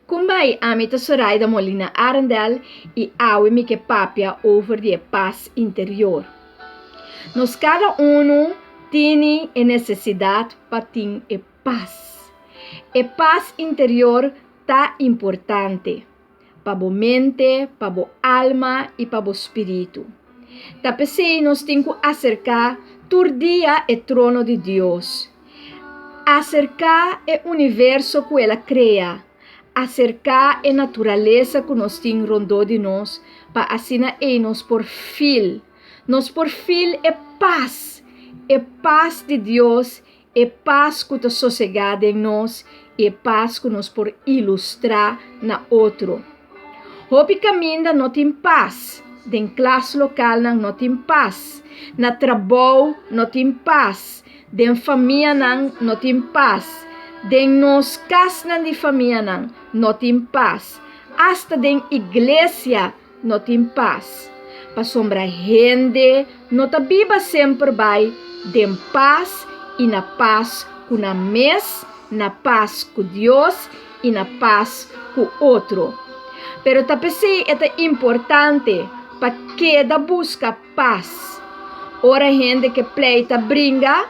Com mij amita Soraya Molina Arendel e awe que papia over de paz interior. Nós cada tem a necessidade para ter a paz. A paz interior tá importante para a mente, para a alma e para o espírito. Tá pensei nós temos que acercar todo dia o trono de Deus. Acercar o universo que ela cria. Acercar a natureza que nós temos rondou de nós, para assim nos por fil. Nos por fil é paz de Deus, é paz que está sossegada em nós, é paz que nós por ilustrar na outro. Hopi caminha não tem paz, den classe local não tem paz, na trabalho não tem paz, den família não tem paz. Den nos casa de família não tem paz. Hasta den igreja não tem paz. Para sombra gente, não tá viva sempre vai den paz e na paz com a mes, na paz com Deus e na paz com outro. Pero tá pensei é importante para cada busca paz. Ora gente que pleita brinca,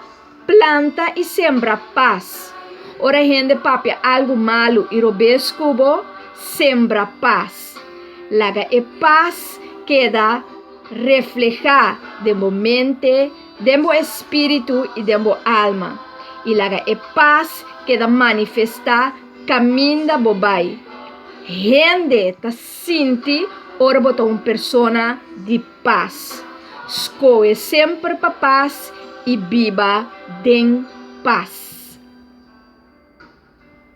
planta e sembra paz. Ora gente papia algo malo e robescubo, sembra paz. Laga e paz queda reflejar de mente, de mo espírito e de mo alma. E laga e paz queda manifestar caminho bobai. Gente ta sinti ora botar uma persona de paz. Escolhe sempre para paz e viva de paz.